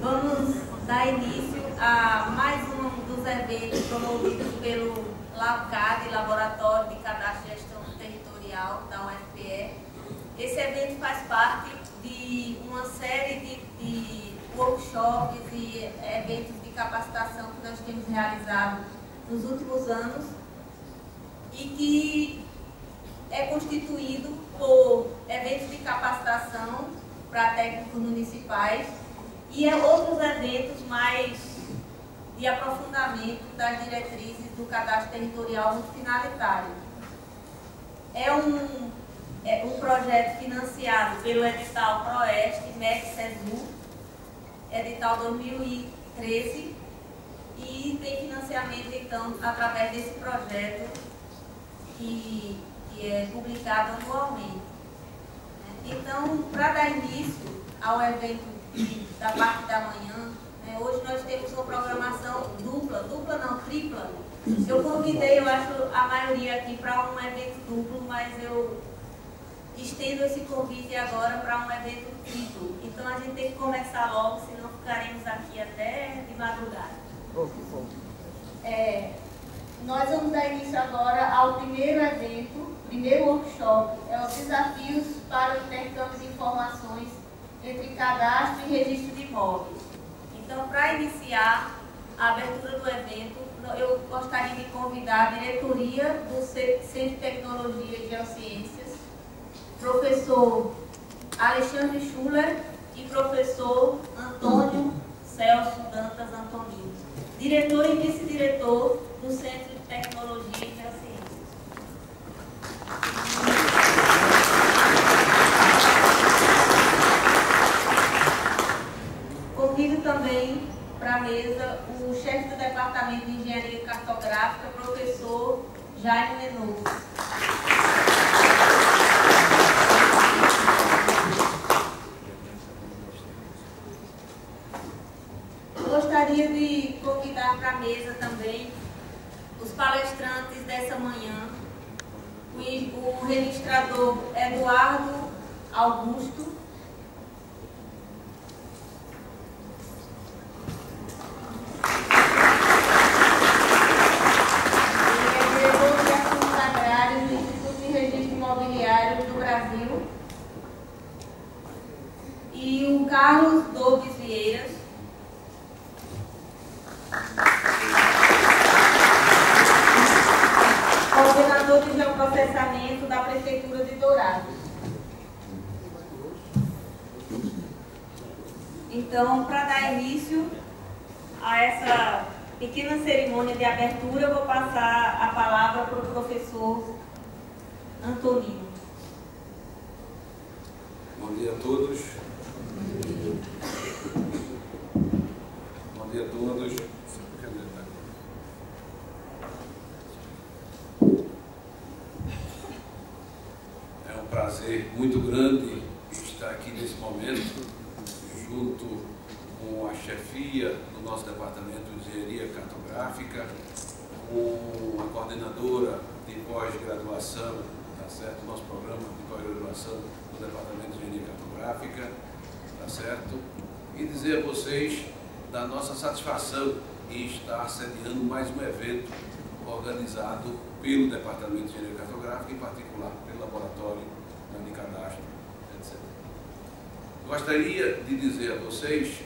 Vamos dar início a mais um dos eventos promovidos pelo LAVCAD, Laboratório de Cadastro e Gestão Territorial da UFPE. Esse evento faz parte de uma série de workshops e eventos de capacitação que nós temos realizado nos últimos anos e que é constituído por eventos de capacitação para técnicos municipais e outros eventos mais de aprofundamento das diretrizes do cadastro territorial multifinalitário. É um projeto financiado pelo edital PROEST, MEC-SESU, edital 2013, e tem financiamento, então, através desse projeto que é publicado anualmente. Então, para dar início ao evento da parte da manhã, hoje nós temos uma programação tripla. Eu convidei, eu acho, a maioria aqui para um evento duplo, mas eu estendo esse convite agora para um evento triplo. Então a gente tem que começar logo, senão ficaremos aqui até de madrugada. Nós vamos dar início agora ao primeiro evento, primeiro workshop, os desafios para o intercâmbio de informações entre cadastro e registro de imóveis. Então, para iniciar a abertura do evento, eu gostaria de convidar a diretoria do Centro de Tecnologia e Geociências, professor Alexandre Schuller e professor Antônio Celso Dantas Antonino, diretor e vice-diretor do Centro de Tecnologia e Geociências. Convido também para a mesa o chefe do Departamento de Engenharia Cartográfica, professor Jaime Menoso. Gostaria de convidar para a mesa também os palestrantes dessa manhã, o registrador Eduardo Augusto, ele é diretor de assuntos agrários do Instituto de Registro Imobiliário do Brasil, e o Carlos Douglas Vieiras, coordenador de geoprocessamento da Prefeitura de Dourados. Então, para dar início a essa pequena cerimônia de abertura, eu vou passar a palavra para o professor Antonino. Bom dia a todos. Bom dia a todos. É um prazer muito grande estar aqui nesse momento, junto com a chefia do nosso departamento de engenharia cartográfica, com a coordenadora de pós-graduação, tá certo? Nosso programa de pós-graduação do departamento de engenharia cartográfica, tá certo? E dizer a vocês da nossa satisfação em estar sediando mais um evento organizado pelo Departamento de Engenharia Cartográfica, em particular pelo Laboratório de Cadastro, etc. Gostaria de dizer a vocês,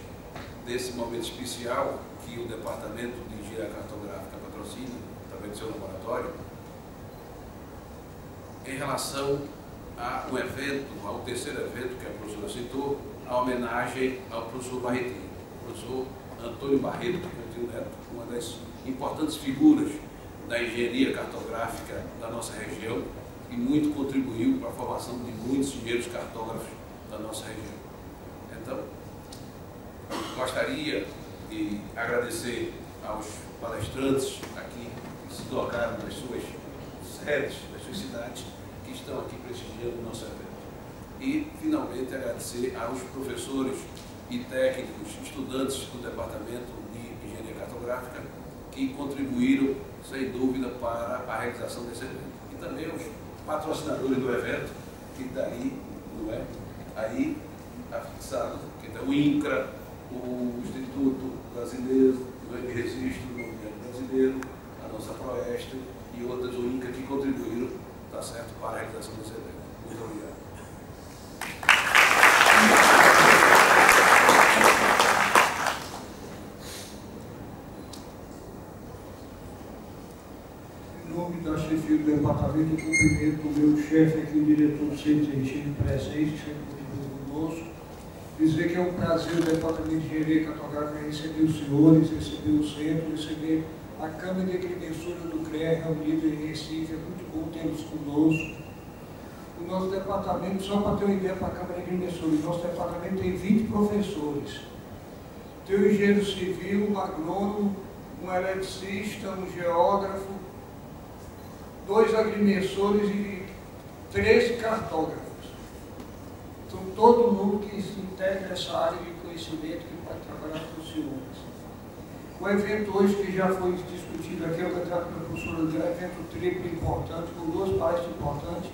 desse momento especial que o Departamento de Engenharia Cartográfica patrocina, através do seu laboratório, em relação ao evento, ao terceiro evento que a professora citou, a homenagem ao professor Barretinho, professor Antônio Barreto Coutinho Neto, uma das importantes figuras da engenharia cartográfica da nossa região e muito contribuiu para a formação de muitos engenheiros cartógrafos da nossa região. Então, gostaria de agradecer aos palestrantes aqui que se deslocaram das suas sedes, das suas cidades, que estão aqui prestigiando o nosso evento. E, finalmente, agradecer aos professores e técnicos, estudantes do Departamento de Engenharia Cartográfica, que contribuíram, sem dúvida, para a realização desse evento. E também aos patrocinadores do evento, que está aí, não é? Aí, afixado, que está o INCRA, o Instituto Brasileiro de Registro Imobiliário Brasileiro, a nossa Proeste e outras, o INCA, que contribuíram, tá certo, para a realização desse evento. Muito obrigado. Em nome da chefia do departamento, eu cumprimento o meu chefe aqui, o diretor Cid Teixeira, presente, sempre muito conosco. Dizer que é um prazer o departamento de engenharia cartográfica receber os senhores, receber o centro, receber a Câmara de Agrimensura do CREA reunida em Recife. É muito bom tê-los conosco. O nosso departamento, só para ter uma ideia para a Câmara de Agrimensura, o nosso departamento tem 20 professores. Tem um engenheiro civil, um agrônomo, um eletricista, um geógrafo, 2 agrimensores e 13 cartógrafos. Então, todo mundo que se integra nessa área de conhecimento que pode trabalhar com os senhores. O evento hoje, que já foi discutido aqui, eu vou entrar com a professora André, é um evento triplo importante, com 2 palestras importantes.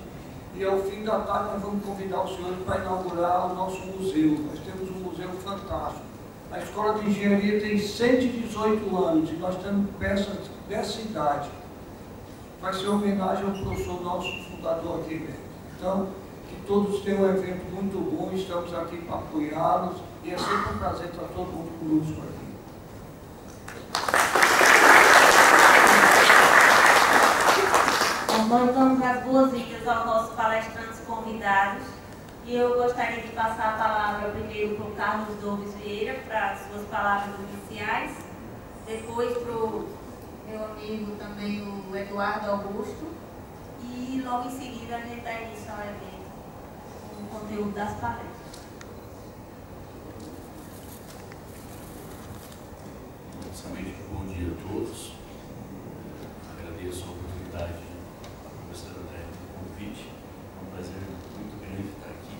E ao fim da tarde nós vamos convidar os senhores para inaugurar o nosso museu. Nós temos um museu fantástico. A Escola de Engenharia tem 118 anos e nós temos peças dessa idade. Vai ser homenagem ao professor nosso fundador aqui mesmo. Então, que todos tenham um evento muito bom, estamos aqui para apoiá-los e é sempre um prazer estar todo mundo conosco aqui. Bom, nós damos as boas-vindas aos nossos palestrantes convidados e eu gostaria de passar a palavra primeiro para o Carlos Doves Vieira, para as suas palavras iniciais, depois para o meu amigo também, o Eduardo Augusto, e logo em seguida a gente dá início ao evento, com o conteúdo das palestras. Inicialmente, bom dia a todos. Agradeço a oportunidade da professora André pelo convite. É um prazer muito grande estar aqui,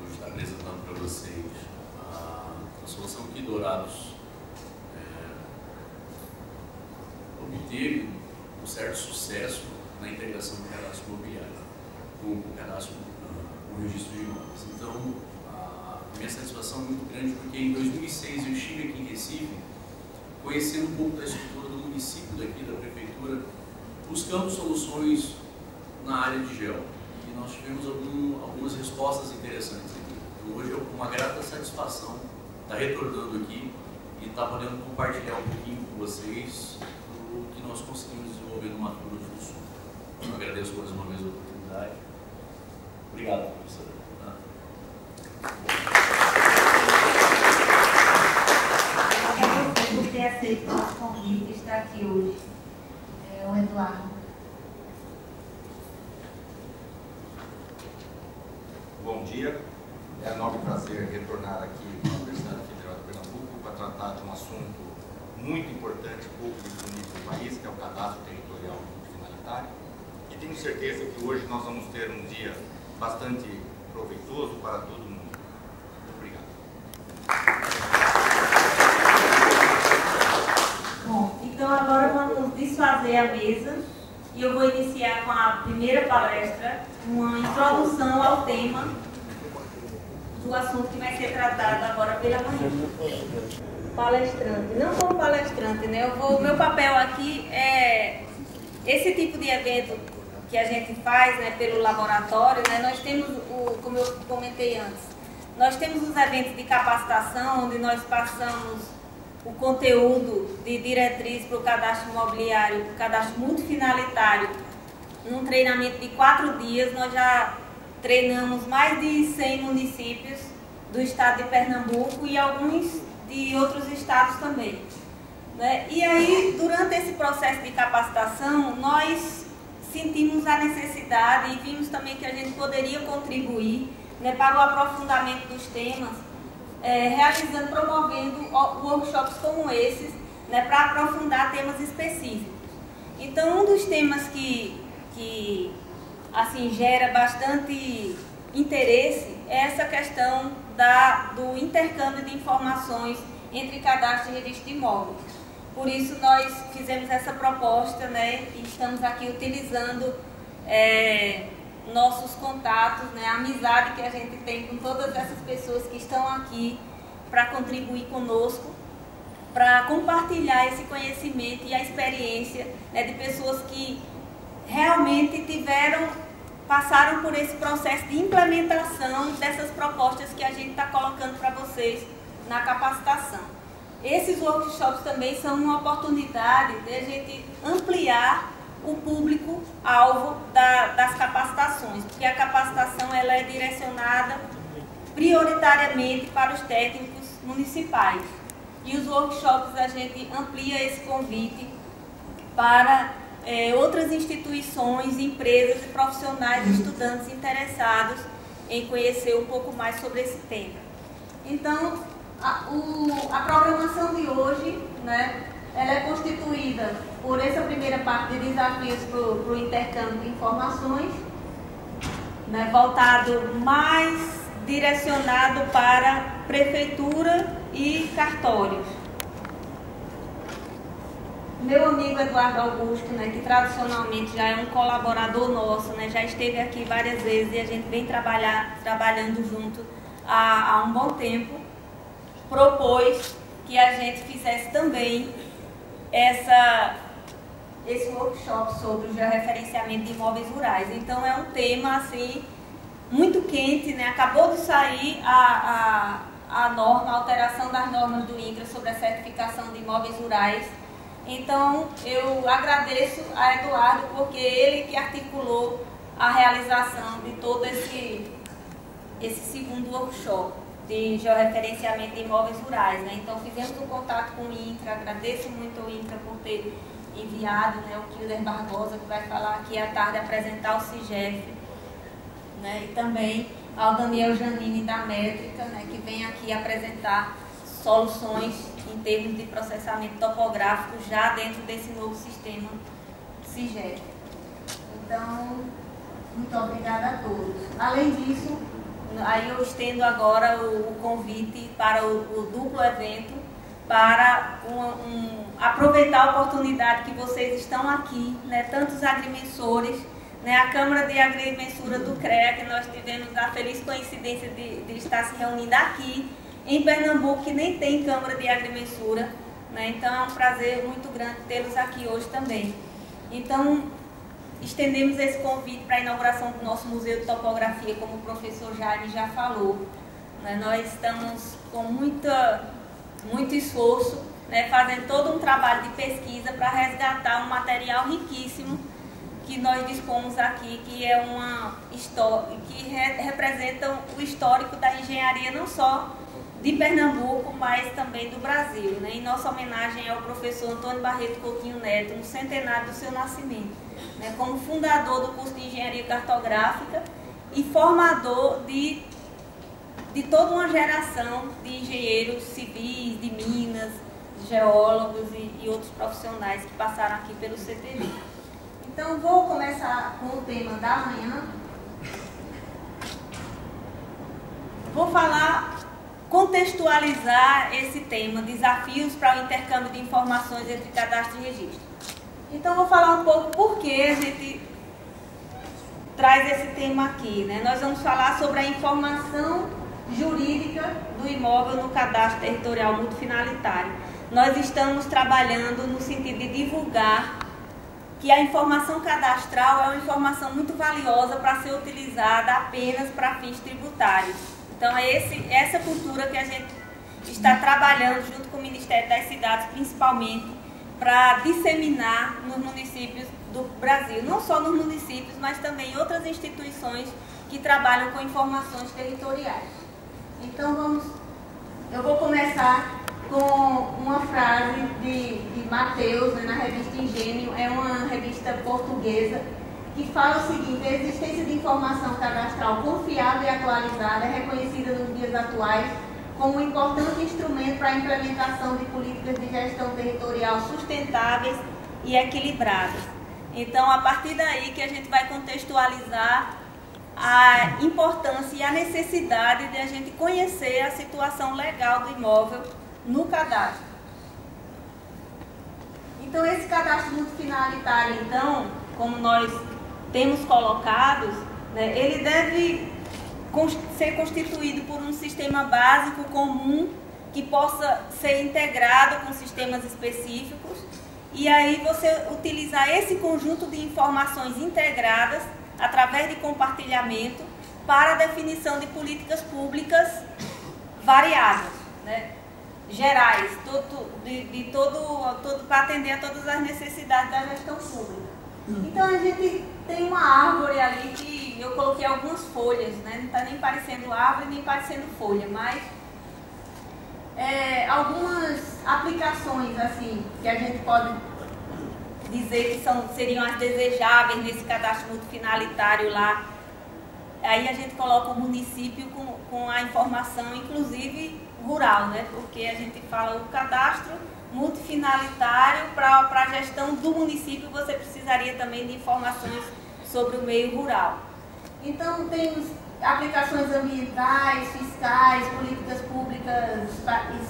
hoje estar apresentando para vocês a solução que Dourados obteve um certo sucesso na integração do cadastro imobiliário com o cadastro, com o registro de imóveis. Então, a minha satisfação é muito grande porque em 2006 eu estive aqui em Recife, conhecendo um pouco da estrutura do município daqui, da prefeitura, buscando soluções na área de gel. E nós tivemos algumas respostas interessantes aqui. Então, hoje é uma grata satisfação estar retornando aqui e estar podendo compartilhar um pouquinho com vocês o que nós conseguimos desenvolver no Mato Grosso do Sul. Eu agradeço mais uma vez a oportunidade. Obrigado, professora. Por ter aceito o nosso convite e estar aqui hoje. O Eduardo. Bom dia, é um enorme prazer retornar aqui à Universidade Federal de Pernambuco para tratar de um assunto muito importante, pouco difundido no país, que é o cadastro territorial multifinalitário. E tenho certeza que hoje nós vamos ter um dia bastante proveitoso para todo mundo. Obrigado. Bom, então agora vamos desfazer a mesa e eu vou iniciar com a primeira palestra, uma introdução ao tema do assunto que vai ser tratado agora pela manhã. Palestrante, não como palestrante, né? O meu papel aqui é esse tipo de evento que a gente faz, né, pelo laboratório, né? Nós temos, como eu comentei antes, nós temos os eventos de capacitação, onde nós passamos o conteúdo de diretriz para o cadastro imobiliário, para o cadastro multifinalitário, num treinamento de 4 dias. Nós já treinamos mais de 100 municípios do estado de Pernambuco e alguns de outros estados também, né? E aí, durante esse processo de capacitação, nós sentimos a necessidade e vimos também que a gente poderia contribuir, né, para o aprofundamento dos temas, promovendo workshops como esses, né, para aprofundar temas específicos. Então, um dos temas que assim, gera bastante interesse é essa questão do intercâmbio de informações entre cadastro e registro de imóveis. Por isso, nós fizemos essa proposta, né, e estamos aqui utilizando nossos contatos, né, a amizade que a gente tem com todas essas pessoas que estão aqui para contribuir conosco, para compartilhar esse conhecimento e a experiência, né, de pessoas que realmente passaram por esse processo de implementação dessas propostas que a gente está colocando para vocês na capacitação. Esses workshops também são uma oportunidade de a gente ampliar o público-alvo das capacitações, porque a capacitação ela é direcionada prioritariamente para os técnicos municipais. E os workshops a gente amplia esse convite para outras instituições, empresas e profissionais e estudantes interessados em conhecer um pouco mais sobre esse tema. Então, a programação de hoje, né, ela é constituída por essa primeira parte de desafios para o intercâmbio de informações, né, voltado mais direcionado para prefeitura e cartórios. Meu amigo Eduardo Augusto, né, que tradicionalmente já é um colaborador nosso, né, já esteve aqui várias vezes e a gente vem trabalhando junto há um bom tempo, propôs que a gente fizesse também esse workshop sobre o georreferenciamento de imóveis rurais. Então é um tema assim muito quente, né? Acabou de sair a alteração das normas do INCRA sobre a certificação de imóveis rurais. Então eu agradeço a Eduardo porque ele que articulou a realização de todo esse segundo workshop de georreferenciamento de imóveis rurais, né? Então fizemos um contato com o INCRA, agradeço muito ao INCRA por ter enviado, né, o Kilder Barbosa, que vai falar aqui à tarde, apresentar o CIGEF, né, e também ao Daniel Janine da Métrica, né, que vem aqui apresentar soluções em termos de processamento topográfico já dentro desse novo sistema CIGEF. Então, muito obrigada a todos. Além disso, aí eu estendo agora o convite para o duplo evento, para aproveitar a oportunidade que vocês estão aqui, né, tantos agrimensores, né, a Câmara de Agrimensura do CREA, que nós tivemos a feliz coincidência de estar se reunindo aqui em Pernambuco, que nem tem Câmara de Agrimensura, né, então é um prazer muito grande tê-los aqui hoje também. Então, estendemos esse convite para a inauguração do nosso Museu de Topografia, como o professor Jaime já falou, né, nós estamos com muito esforço, né, fazendo todo um trabalho de pesquisa para resgatar um material riquíssimo que nós dispomos aqui, que é que representa o histórico da engenharia não só de Pernambuco, mas também do Brasil, né? E nossa homenagem é ao professor Antônio Barreto Coutinho Neto, no centenário do seu nascimento, né, como fundador do curso de Engenharia Cartográfica e formador de toda uma geração de engenheiros civis, de minas, de geólogos e outros profissionais que passaram aqui pelo CTV. Então, vou começar com o tema da manhã. Vou contextualizar esse tema, desafios para o intercâmbio de informações entre cadastro e registro. Então, vou falar um pouco por que a gente traz esse tema aqui, né? Nós vamos falar sobre a informação jurídica do imóvel no cadastro territorial multifinalitário. Nós estamos trabalhando no sentido de divulgar que a informação cadastral é uma informação muito valiosa para ser utilizada apenas para fins tributários. Então é essa cultura que a gente está trabalhando junto com o Ministério das Cidades, principalmente, para disseminar nos municípios do Brasil. Não só nos municípios, mas também em outras instituições que trabalham com informações territoriais. Então eu vou começar com uma frase de Mateus, né, na revista Ingênio, é uma revista portuguesa, que fala o seguinte: a existência de informação cadastral confiável e atualizada é reconhecida nos dias atuais como um importante instrumento para a implementação de políticas de gestão territorial sustentáveis e equilibradas. Então, a partir daí que a gente vai contextualizar a importância e a necessidade de a gente conhecer a situação legal do imóvel no cadastro. Então, esse cadastro multifinalitário, então, como nós temos colocados, né, ele deve ser constituído por um sistema básico comum que possa ser integrado com sistemas específicos, e aí você utilizar esse conjunto de informações integradas através de compartilhamento para a definição de políticas públicas variadas, né? Gerais, para atender a todas as necessidades da gestão pública. Então a gente tem uma árvore ali que eu coloquei algumas folhas, né? Não está nem parecendo árvore, nem parecendo folha, mas algumas aplicações assim, que a gente pode dizer que seriam as desejáveis nesse cadastro multifinalitário lá. Aí a gente coloca o município com a informação, inclusive rural, né? Porque a gente fala o cadastro multifinalitário para a gestão do município, você precisaria também de informações sobre o meio rural. Então temos aplicações ambientais, fiscais, políticas públicas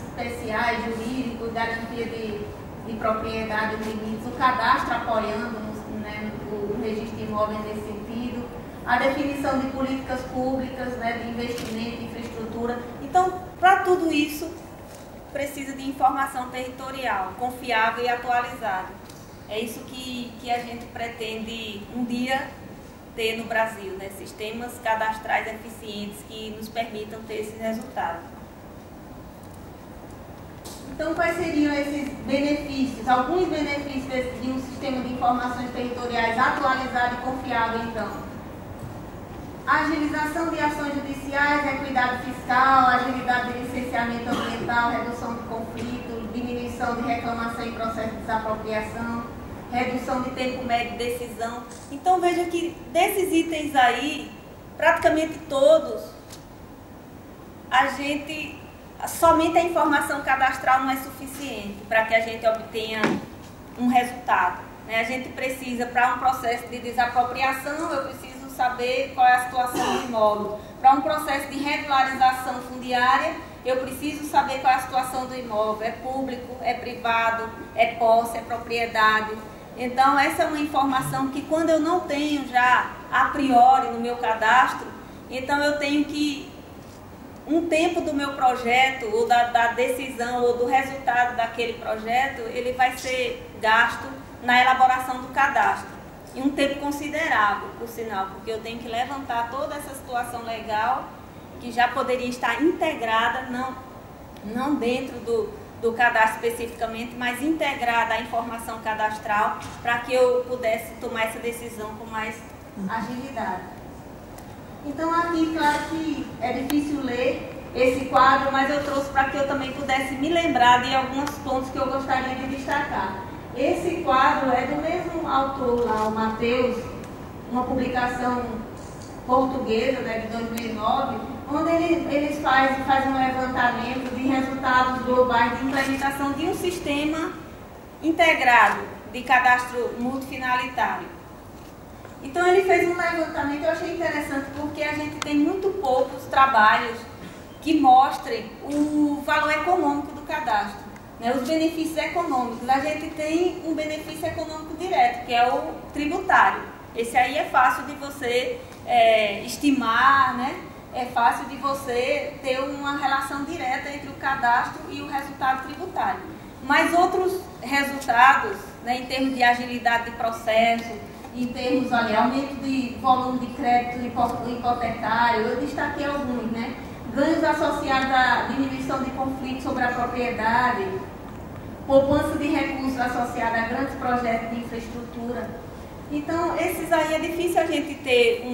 especiais, jurídicos, garantia de propriedade dos limites, o cadastro apoiando, né, o registro de imóveis nesse sentido, a definição de políticas públicas, né, de investimento, de infraestrutura. Então, para tudo isso, precisa de informação territorial, confiável e atualizada. É isso que a gente pretende um dia ter no Brasil, né? Sistemas cadastrais eficientes que nos permitam ter esses resultados. Então, quais seriam esses benefícios? Alguns benefícios de um sistema de informações territoriais atualizado e confiável, então. Agilização de ações judiciais, equidade fiscal, agilidade de licenciamento ambiental, redução de conflito, diminuição de reclamação em processo de desapropriação, redução de tempo médio de decisão. Então veja que desses itens aí, praticamente todos, somente a informação cadastral não é suficiente para que a gente obtenha um resultado, né? A gente precisa, para um processo de desapropriação, eu preciso saber qual é a situação do imóvel. Para um processo de regularização fundiária, eu preciso saber qual é a situação do imóvel. É público, é privado, é posse, é propriedade. Então, essa é uma informação que quando eu não tenho já a priori no meu cadastro, então eu tenho que, um tempo do meu projeto, ou da decisão, ou do resultado daquele projeto, ele vai ser gasto na elaboração do cadastro. E um tempo considerável, por sinal, porque eu tenho que levantar toda essa situação legal que já poderia estar integrada, não dentro do cadastro especificamente, mas integrada à informação cadastral para que eu pudesse tomar essa decisão com mais agilidade. Então aqui, claro que é difícil ler esse quadro, mas eu trouxe para que eu também pudesse me lembrar de alguns pontos que eu gostaria de destacar. Esse quadro é do mesmo autor lá, o Matheus, uma publicação portuguesa, né, de 2009, onde eles fazem um levantamento de resultados globais de implementação de um sistema integrado de cadastro multifinalitário. Então ele fez um levantamento, eu achei interessante, porque a gente tem muito poucos trabalhos que mostrem o valor econômico do cadastro. Né, os benefícios econômicos. A gente tem um benefício econômico direto, que é o tributário. Esse aí é fácil de você estimar, né? É fácil de você ter uma relação direta entre o cadastro e o resultado tributário. Mas outros resultados, né, em termos de agilidade de processo, em termos, olha, aumento de volume de crédito hipotecário, eu destaquei alguns, né? Ganhos associados à diminuição de conflitos sobre a propriedade, poupança de recursos associada a grandes projetos de infraestrutura. Então, esses aí é difícil a gente ter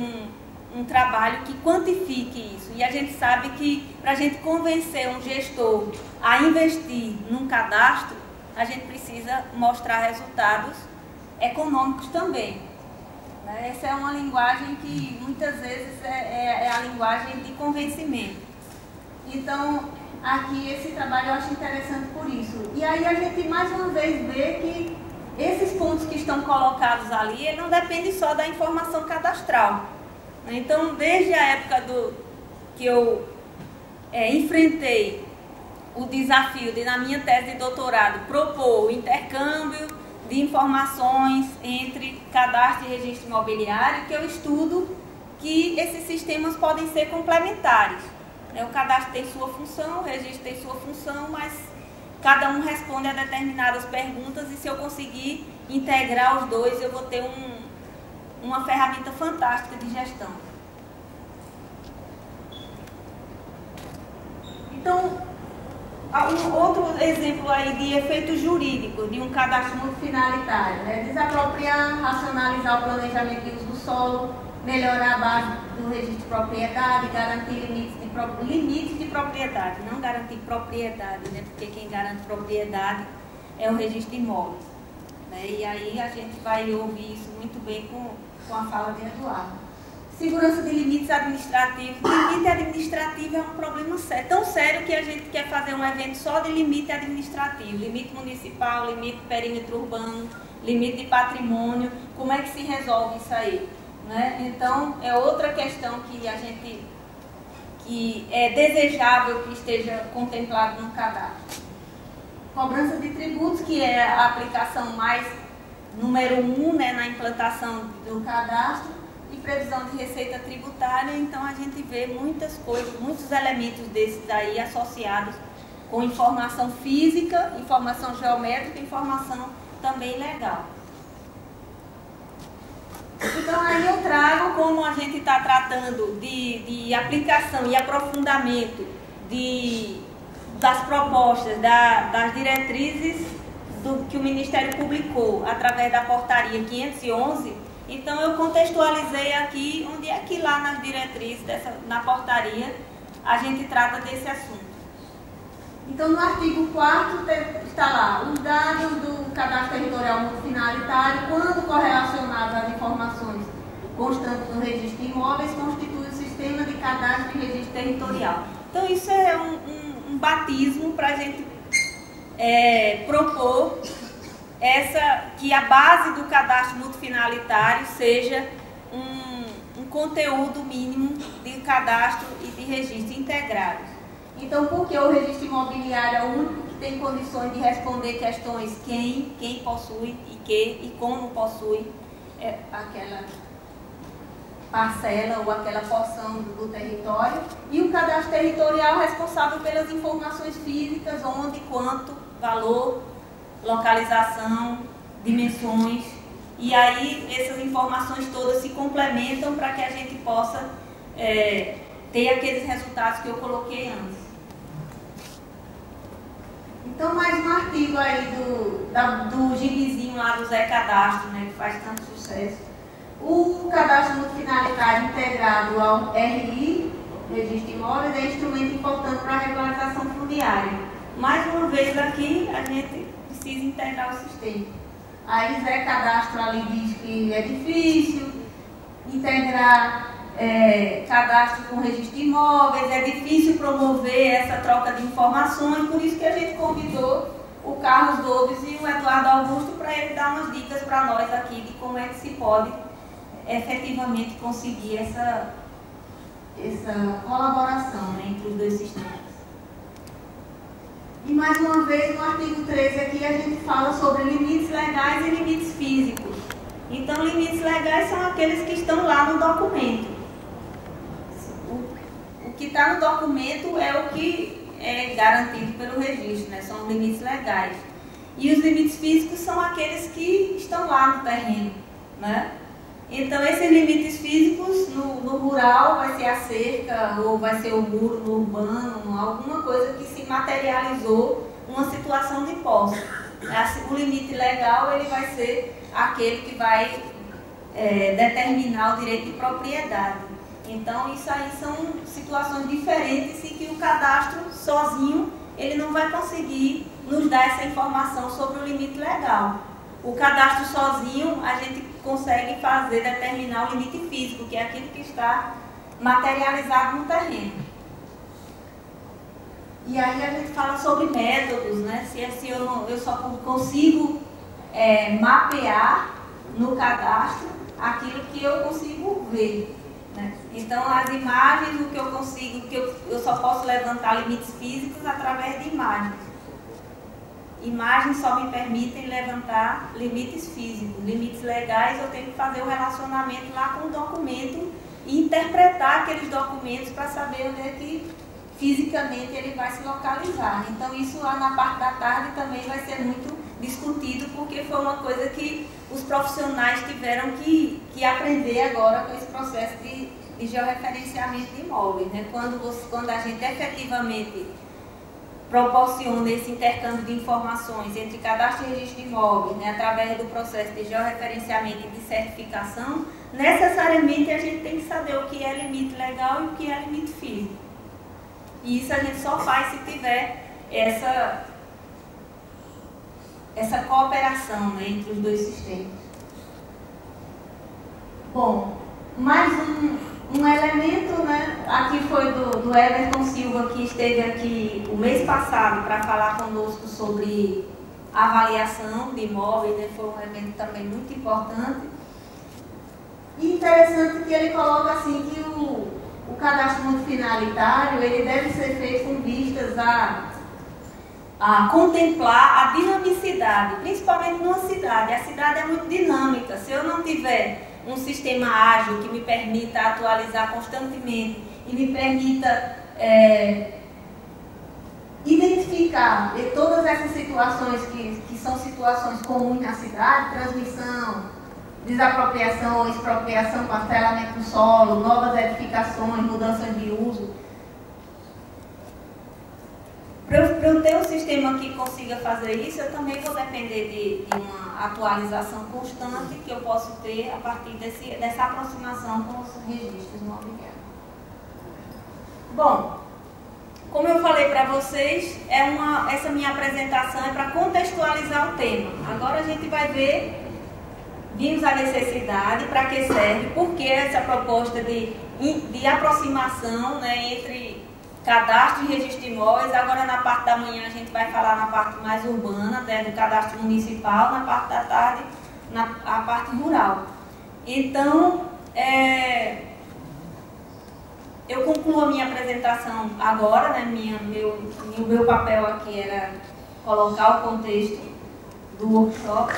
um trabalho que quantifique isso. E a gente sabe que para a gente convencer um gestor a investir num cadastro, a gente precisa mostrar resultados econômicos também. Essa é uma linguagem que muitas vezes é a linguagem de convencimento. Então, aqui esse trabalho eu acho interessante por isso. E aí a gente mais uma vez vê que esses pontos que estão colocados ali, ele não depende só da informação cadastral. Então, desde a época que eu enfrentei o desafio de, na minha tese de doutorado, propor o intercâmbio de informações entre cadastro e registro imobiliário, que eu estudo que esses sistemas podem ser complementares. O cadastro tem sua função, o registro tem sua função, mas cada um responde a determinadas perguntas e se eu conseguir integrar os dois, eu vou ter uma ferramenta fantástica de gestão. Então, um outro exemplo aí de efeito jurídico de um cadastro multifinalitário, desapropriar, racionalizar o planejamento de uso do solo, melhorar a base do registro de propriedade, garantir limites de propriedade, não garantir propriedade, porque quem garante propriedade é o registro de imóveis. E aí a gente vai ouvir isso muito bem com a fala de Eduardo. Segurança de limites administrativos. Limite administrativo é um problema sério, tão sério que a gente quer fazer um evento só de limite administrativo, limite municipal, limite perímetro urbano, limite de patrimônio. Como é que se resolve isso aí? Então, é outra questão que é desejável que esteja contemplado no cadastro. Cobrança de tributos, que é a aplicação mais número 1, na implantação do cadastro, e previsão de receita tributária. Então, a gente vê muitas coisas, muitos elementos desses aí associados com informação física, informação geométrica, informação também legal. Então, aí eu trago como a gente está tratando de aplicação e aprofundamento das propostas, das diretrizes que o Ministério publicou através da portaria 511. Então, eu contextualizei aqui onde é que lá nas diretrizes, na portaria, a gente trata desse assunto. Então, no artigo 4º está lá, os dados do cadastro territorial multifinalitário, quando correlacionados às informações constantes no registro de imóveis, constitui o sistema de cadastro e registro territorial. Então, isso é um batismo para a gente propor que a base do cadastro multifinalitário seja um conteúdo mínimo de cadastro e de registro integrados. Então, porque o registro imobiliário é o único que tem condições de responder questões quem possui e como possui aquela parcela ou aquela porção do território, e o cadastro territorial responsável pelas informações físicas, onde, quanto, valor, localização, dimensões, e aí essas informações todas se complementam para que a gente possa ter aqueles resultados que eu coloquei antes. Então, mais um artigo aí do gibizinho lá do Zé Cadastro, que faz tanto sucesso. O cadastro multifinalitário integrado ao RI, Registro de Imóveis, é instrumento importante para a regularização fundiária. Mais uma vez aqui, a gente precisa integrar o sistema. Aí Zé Cadastro ali diz que é difícil integrar cadastro com registro de imóveis, é difícil promover essa troca de informações, por isso que a gente convidou o Carlos Doves e o Eduardo Augusto para ele dar umas dicas para nós aqui de como é que se pode efetivamente conseguir essa colaboração entre os dois sistemas. E mais uma vez, no artigo 13 aqui, a gente fala sobre limites legais e limites físicos. Então, limites legais são aqueles que estão lá no documento. O que está no documento é o que é garantido pelo registro, são limites legais. E os limites físicos são aqueles que estão lá no terreno, Então, esses limites físicos, no rural, vai ser a cerca, ou vai ser o muro no urbano, alguma coisa que se materializou uma situação de posse. O limite legal, ele vai ser aquele que vai determinar o direito de propriedade. Então, isso aí são situações diferentes e que o cadastro sozinho, ele não vai conseguir nos dar essa informação sobre o limite legal. O cadastro sozinho, a gente consegue determinar o limite físico, que é aquilo que está materializado no terreno. E aí a gente fala sobre métodos, se eu só consigo mapear no cadastro aquilo que eu consigo ver. Então, as imagens, o que eu consigo, eu só posso levantar limites físicos através de imagens. Imagens só me permitem levantar limites físicos. Limites legais, eu tenho que fazer o relacionamento lá com o documento e interpretar aqueles documentos para saber onde é que fisicamente ele vai se localizar. Então isso lá na parte da tarde também vai ser muito discutido, porque foi uma coisa que os profissionais tiveram que aprender agora com esse processo de georreferenciamento de imóveis, né? Quando a gente efetivamente proporciona esse intercâmbio de informações entre cadastro e registro de imóveis, né, através do processo de georreferenciamento e de certificação, necessariamente a gente tem que saber o que é limite legal e o que é limite físico. E isso a gente só faz se tiver essa cooperação, né, entre os dois sistemas. Bom, mais um elemento, né, aqui foi do Everton Silva, que esteve aqui o mês passado para falar conosco sobre avaliação de imóveis, né, foi um evento também muito importante. E interessante que ele coloca assim que o cadastro multifinalitário ele deve ser feito com vistas a contemplar a dinamicidade, principalmente numa cidade. A cidade é muito dinâmica. Se eu não tiver um sistema ágil que me permita atualizar constantemente e me permita identificar todas essas situações que são situações comuns na cidade, transmissão, desapropriação ou expropriação, parcelamento do solo, novas edificações, mudanças de uso. Para eu ter um sistema que consiga fazer isso, eu também vou depender de uma atualização constante que eu posso ter a partir dessa aproximação com os registros imobiliários. Bom, como eu falei para vocês, essa minha apresentação é para contextualizar o tema. Agora a gente vai vimos a necessidade, para que serve, por que essa proposta de aproximação, né, entre cadastro e registro de imóveis. Agora na parte da manhã a gente vai falar na parte mais urbana, né, do cadastro municipal, na parte da tarde, a parte rural. Então, eu concluo a minha apresentação agora, né, o meu papel aqui era colocar o contexto do workshop.